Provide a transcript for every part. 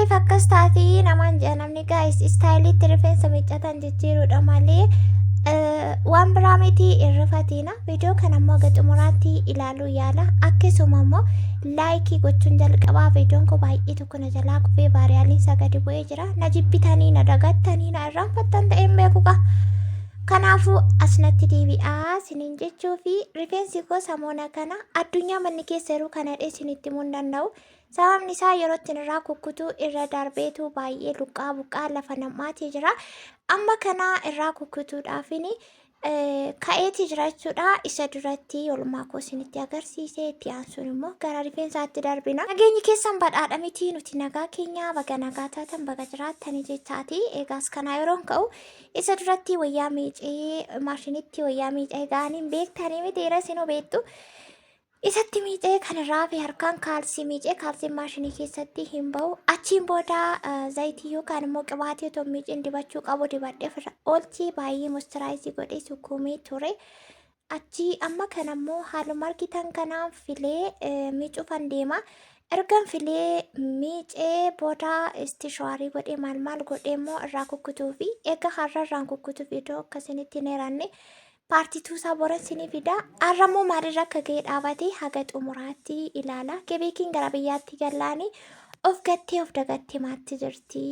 Maaliif akkas taatee namaan jedha namni gaa'is istaayiliitti rifeensa miiccatan jijjiiruudha malee waan biraa miti irrifatiina. Viidiyoo kana immoo gaxumuraatti ilaaluu yaala. Akkasuma immoo laayikii gochuun jalqabaa. Viidiyoon kun baay'ee tokko na jalaa kufee baariyaaliin isaa gadi bu'ee jira. Na jibbitanii na dagattanii na irraanfattan ta'een beeku qaba. Kanaafuu asnatti deebi'aa siniin jechuu fi rifeensi koo samoona kana addunyaa manni keessa yeroo kanadhee isinitti himuu hin danda'u. Sababni isaa yeroo ittiin irraa kukkutuu irra darbeetu baay'ee luqqaa buqqaa lafa namaatii jira. Amma kana irraa kukkutuudhaafini ka'eeti jira jechuudha. Isa duratti oolmaa koo isinitti agarsiisee itti aansuun immoo gara rifeensaatti darbina. Nageenyi keessan badhaadha miti nuti nagaa keenya baga nagaa taatan baga jiraattanii jechaati. Eegaas kana yeroon ka'u isa duratti wayyaa miicee maashinitti wayyaa miicee gaaniin beektanii miti yeroo isin beektu. Isatti miicee kanarraa fi harkaan kaalsii miicee kaalsiin maashinii keessatti hin bahu. Achiin booda zayitii yookaan immoo qibaatii otoo miiceen dibachuu qabu dibadhee ofirra oolchii baay'ee moistiraayizii godhee sukkuumee ture. Achii amma kana immoo haaluma argitan kanaan filee miicuufan deema. Ergan filee miicee booda istishuwaarii godhee maal godhee immoo irraa kukkutuu fi eega har'a irraan kukkutuuf iddoo akkasinitti hin heeranne. Paartituu isaa boran sinii fida. Arrammoo maalirra akka ga'e dhaabatee haga xumuraatti ilaala. Gebeekiin gara biyyaatti gallaanii of gattee of dagattee maatti jirti.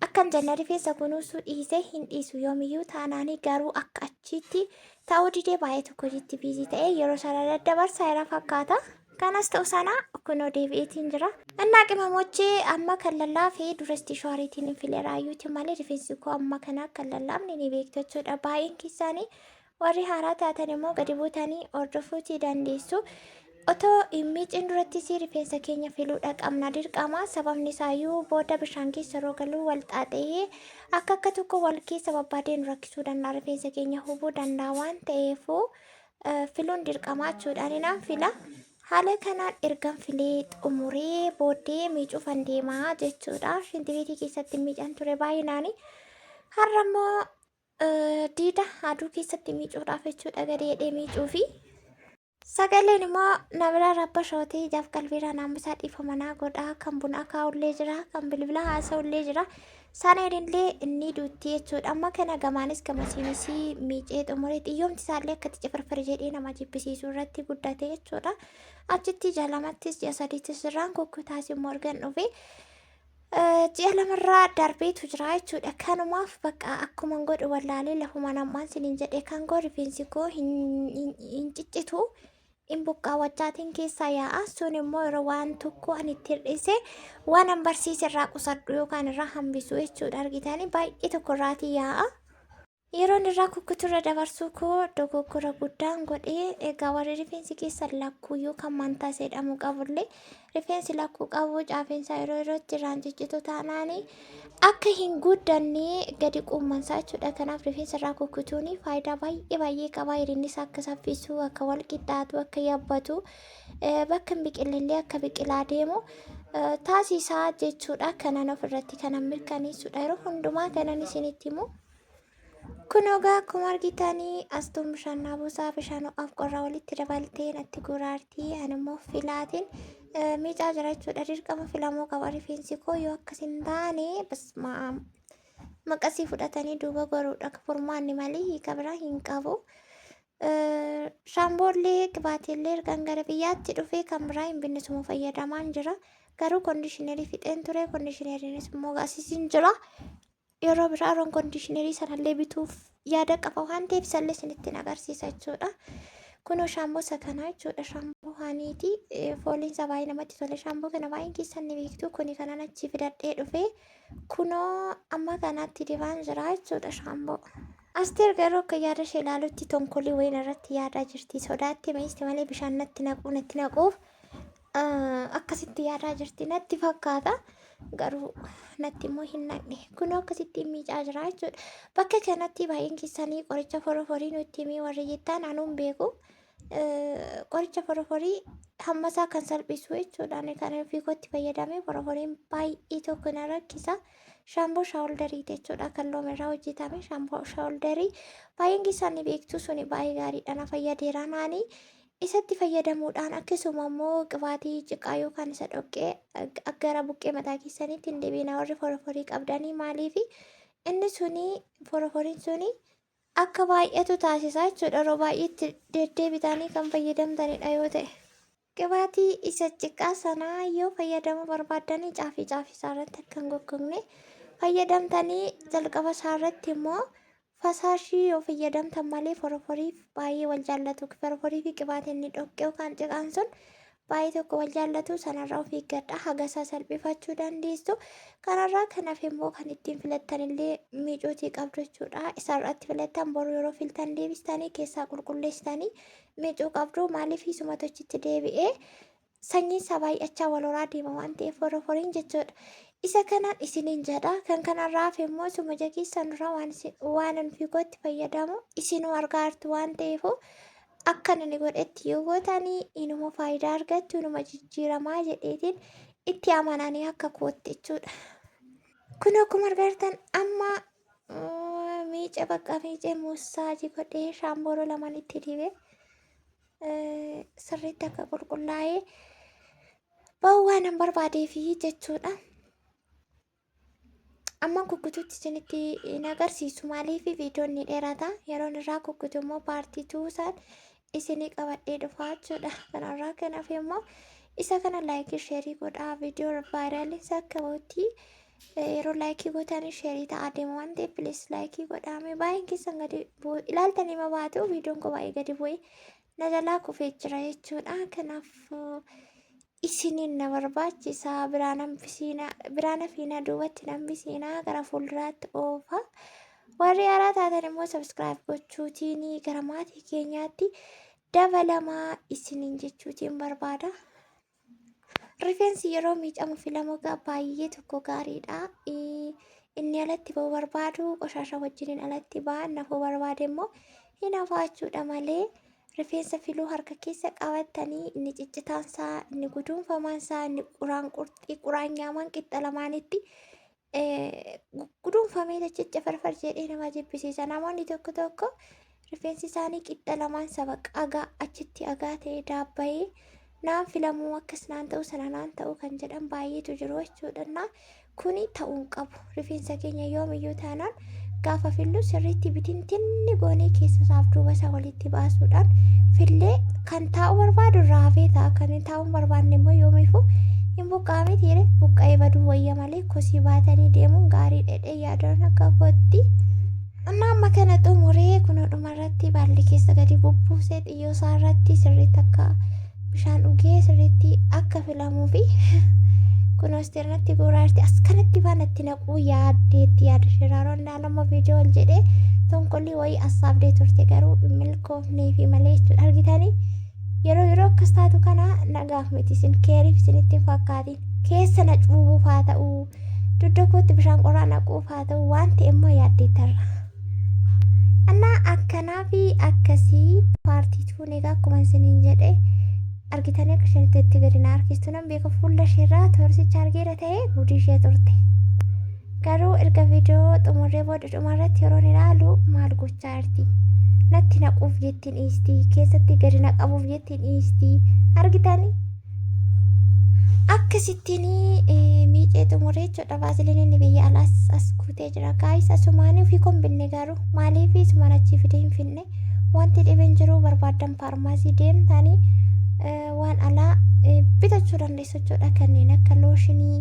Akkan janna rifeensa kunuunsuu dhiisee hin dhiisu yoomiyyuu taanaanii garuu akka achitti ta'uu didee baay'ee tokko jitti biizii ta'ee yeroo sana daddabarsaa irra fakkaata. Kanas ta'u sana kunoo deebi'eetiin jira. Innaa qimamochee amma kan lallaafee dura istishuwaariitiin hin filee raayyuuti malee rifeensi koo amma kana kan lallaafne ni beektu jechuudha. Baay'een keessanii warri haaraa taatan immoo gadi buutanii hordofuutii dandeessu. Otoo hin miicin durattis rifeensa keenya filuudha qabna dirqama. Sababni isaayyuu booda bishaan keessa yeroo galuu wal xaaxee akka tokko wal keessa babbaadeen rakkisuu danda'a. Rifeensa keenya hubuu danda'a waan ta'eefuu filuun dirqama jechuudhaan inaan fila. Haala kanaan ergan filee xumuree booddee miicuufan deemaa jechuudha. Shintibeetii keessatti miicaan ture baay'inaani. Har'a immoo diida aduu keessatti miicuudhaaf jechuudha gadi jedhee miicuufi. Sagaleen immoo namira rabba shootee ijaaf qalbiirraa naambisaa dhiifamanaa godhaa. Kan buna akaa'ullee jira. Kan bilbila haasa'ullee jira. Saaneenillee inni duutti jechuudha. Amma kana gamaanis gamasiinis miicee xumuree xiyyoomti isaallee akkatti cifarfari jedhee nama jibbisiisuu irratti guddate jechuudha. Achitti ji'a lamattis ji'a sadiittis irraan kukkutaas immoo argan dhufe ji'a lamarraa darbeetu jira jechuudha. Kanumaaf bakka akkuma godhu wallaalee lafuma namaan siniin jedhee kan goo rifeensi koo hin ciccitu. In buqqaa wajjaatiin keessaa yaa'a sun immoo yeroo waan tokko ani itti hir'ise waan an barsiise irraa qusadhu yookaan irraa hambisu jechuudha. Argitanii baay'ee tokko irraatii yaa'a. Yeroon irraa kukkuturra dabarsuu koo dogoggora guddaan godhee egaa warri rifeensi keessan lakkuu yookaan mantaa jedhamu qabullee rifeensi lakkuu qabu caafeensaa yeroo yerootti irraan ciccitu taanaanii akka hin guddannee gadi quummansaa jechuudha. Kanaaf rifeensa irraa kukkutuun faayidaa baay'ee qaba. Hiriinnis akka saffisuu, akka wal qixxaatu, akka yabbatu, bakka hin biqilillee akka biqilaa deemu taasisaa jechuudha. Kanan ofirratti kanan mirkaneessudha. Yeroo hundumaa kanan isinitti himu. Kun ogaa akkuma argitanii astuun bishaan buusaa bishaan ho'aaf qorraa walitti dabaltee natti guraartii animmoo filaatiin miicaa jira jechuudha. Dirqama filamuu qaba rifeensi koo yoo akkas hin taane maqasii fudhatanii duuba goruudha. Furmaanni malee hiika biraa hin qabu. Shaamboollee qibaateellee ergan gara biyyaatti dhufee kan biraa hin binnisuma fayyadamaan jira. Garuu koondishinerii fixeen ture. Koondishineriinis immoo gaasisiin jira. Yeroo biraa roon koondishinerii sanallee bituuf yaada qaba waan ta'eef isallee isinitti agarsiisa jechuudha. Kunoo shaamboo isa kanaa jechuudha. Shaamboo haaniiti. Fooliinsa baay'ee namatti tole. Shaamboo kana baay'een keessan ni beektu. Kuni kanan achi fidadhee dhufe. Kunoo amma kanatti dibaan jira jechuudha shaamboo. Asteer garuu akka yaada ishee ilaalutti tonkolii wayiin irratti yaadaa jirti. Sodaatti meesti malee bishaan natti naquuf akkasitti yaadaa jirti natti fakkaata. Garuu natti immoo hin naqne. Kunoo akkasitti miicaa jira jechuudha. Bakka kanatti baay'een keessanii qoricha foroforii nutti himii warri jettan anuun beeku. Qoricha foroforii hammasaa kan salphisu jechuudha. Ani kan fiikootti fayyadamee foroforiin baay'ee tokko na rakkisa. Shaamboo shaawoldarii jechuudha. Kan loomirraa hojjetame shaamboo shaawoldarii baay'een keessanii beektu suni baay'ee gaariidha. Na fayyadeera naani. isatti fayyadamuudhaan akkasuma immoo qibaatii ciqaa yookaan isa dhoqqee gara buqqee mataa keessaniitti hin deebiina warri foroforii qabdanii maaliif inni suni foroforiin suni akka baay'atu taasisaa jechuudha. Yeroo baay'eetti deddeebitanii kan fayyadamtanidha yoo ta'e. Qibaatii isa ciqaa sanaa yoo fayyadamuu barbaaddanii caafii isaarratti akka hin goggogne fayyadamtanii jalqaba isaarratti immoo fasaashii yoo fayyadamtan malee foroforiif baay'ee wal jaallatu. Foroforii fi qibaatiin inni dhoqqee yookaan ciqaan sun baay'ee tokko wal jaallatu. Sanarraa of eeggadhaa. Hagasaa salphifachuu dandeessu. Kanarraa kan hafe immoo kan ittiin filattanillee miicootii qabdu jechuudha. Isarratti filattan boru yeroo filtan deebistanii keessaa qulqulleessitanii miicoo qabdu. Maaliif isuma tochitti deebi'ee sanyiin isaa baay'achaa wal horaa deema waan ta'eef foroforiin jechuudha. Isa kanaan isiniin jedha. Kan kanarraa hafe immoo isuma jakeessan irraa waan anfiikootti fayyadamu isinuu argaa jirtu waan ta'eef akka inni godhetti yoo gootanii inuma faayidaa argattu inuma jijjiiramaa jedheetiin itti amananii akka kootti jechuudha. Kun akkuma argaa jirtan amma miica bakka miicee muusaaji godhee shaambooroo lamaan itti dibee sirriitti akka qulqullaa'ee bahu waan hin barbaadeefi jechuudha. Amma kukkutuutti isinitti hin agarsiisu maaliif viidiyoon ni dheerata. Yeroon irraa kukkutu immoo paartii 2 isaan isinii qabadhee dhufaa jechuudha. Kanarraa kan hafe immoo isa kana laayikii sheerii godhaa. Viidiyoo vaayiraaliin isaa akka bahutti yeroo laayikii gootanii sheerii ta'aa deema waan ta'eef pilees laayikii godhaame baay'een keessan gadi bu'u ilaaltanii ma baatu viidiyoon koo baay'ee gadi bu'ee na jalaa kufee jira jechuudha. Kanaaf isiniin na barbaachisa. Biraan hafiina duubatti nambisiinaa gara fuulduraatti oofa. Warri haaraa taatan immoo sabskiraayib gochuutiin gara maatii keenyaatti dabalamaa isiniin jechuutiin barbaada. Rifeensi yeroo miicamu filamu baay'ee tokko gaariidha. Inni alatti ba'uu barbaadu qoshaasha wajjiniin alatti ba'an nafuu barbaade immoo hin hafaachuudha malee. Rifeensa filuu harka keessa qabattanii inni ciccitaansaa, inni guduunfamaansaa, inni quraan nyaamaan qixxa lamaanitti guduunfamee ciccicha farfar jedhee nama jibbisiisa. Namoonni tokko tokko rifeensi isaanii qixxa lamaan saba qagaa achitti agaa ta'ee daabbayee naan filamuu akkas naan ta'u sana naan ta'u kan jedhan baay'eetu jiru jechuudha. Kuni ta'uun qabu. Rifeensa keenya yoomiyyuu taanaan gaafa fillu sirriitti bitintinni goonee keessa isaaf duuba isaa walitti baasuudhaan fillee kan taa'u barbaadu irraa hafee ta'a. Kan taa'uu hin barbaanne immoo yoomiifuu hin buqqaame tiire buqqa'ee baduu wayya malee kosii baatanii deemuun gaarii dhedhee yaadan akka kootti. Amma kana xumuree kunoo dhumarratti baalli keessa gadi bubbuusee xiyyoo isaa irratti sirriitti akka bishaan dhugee sirriitti akka filamuu fi kunuun sirnatti gurraatti as kanatti baanatti naquu yaaddeetti yaada shiraaroon naalama viidiyoo ol jedhee tonkolli wayii assaabdee turte garuu milkoofnee fi malee jechuudha. Argitanii yeroo akkas taatu kana nagaaf miti isin keeriif isinitti fakkaatiin keessa na cuubuuf haa ta'u dudda kootti bishaan qorraa naquuf haa ta'u waan ta'e immoo yaaddeettarra. Annaa akkanaa fi akkasii paartiituun egaa akkuma isiniin jedhe argitanii akka isheen itti gadi na harkistu nan beeka fuula isheerraa toorsicha argeera ta'ee gudii ishee turte. Garuu erga viidiyoo xumurree booda dhumarratti yeroo ilaalu maal gochaa jirti? Natti naquuf jettiin dhiistii, keessatti gadi naqabuuf jettiin dhiistii. Argitanii? Akkasittiin miicee xumuree jechuudha. Vaasiliin inni biyya alaas as guutee jira. Gaayis asumaanii ofii kun binne garuu maaliif isumaan achii fidee hin finne? Wanti dhibeen jiru barbaaddan faarmaasii deemtanii waan alaa bitachuu dandeessu jechuudha. Kanneen akka looshinii,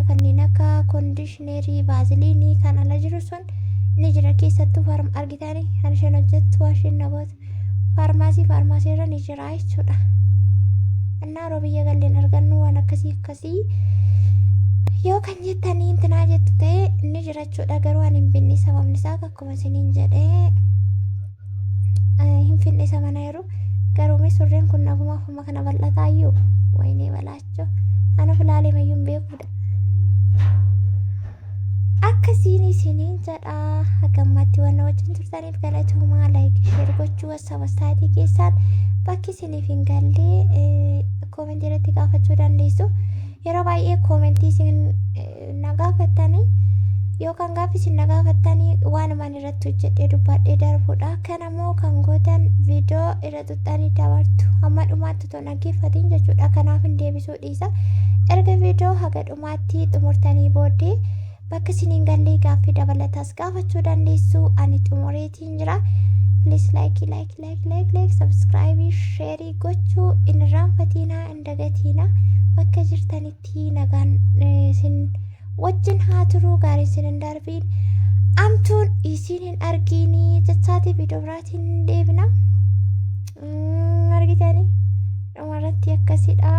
kanneen akka koondishinarii, vaaziliinii kan ala jiru sun ni jira keessattuu argitanii kan isheen hojjettu waashiin namoota faarmaasii irra ni jira jechuudha. Innaa yeroo biyya galleen argannu waan akkasii yoo kan jettanii intinaa jettu ta'e ni jira jechuudha. Garuu ani hin binne sababni isaa akkuma isiniin jedhee hin finne isa mana jiru. Garuu surreen kun nagumaaf amma kana bal'ataayyuu waynee balaachoo ana filaalee mayyuun beekuudha. Akkasiin isiniin jedhaa hagammatti waan wajjin turtaniif galatuumaa laayikii sheer gochuu wasaatii keessaan bakki isiniif hin gallee koomentii irratti gaafachuu dandeessu. Yeroo baay'ee koomentii isin na gaafattanii yookaan gaaffii isin na gaafattanii waanumaan irratti hojjedhee dubbadhee darbuudha. Kanammoo kan gootan viidiyoo irra tuttanii dabartu hamma dhumaatti otoo dhaggeeffatiin jechuudha. Kanaaf hin deebisuu dhiisa. Erga viidiyoo haga dhumaatti xumurtanii booddee bakka isiniin gallee gaaffii dabalataas gaafachuu dandeessu. Ani xumureetiin jira. Please like subscribe share gochuu hin irraanfatinaa hin dagatiinaa. Bakka jirtanitti nagaan isin wajjin haa turuu, gaarii isin hin darbiin amtuun isin hin argiinii jechaati. Viidiyoo biraatiin deebina. Argitanii dhumarratti akkasidha.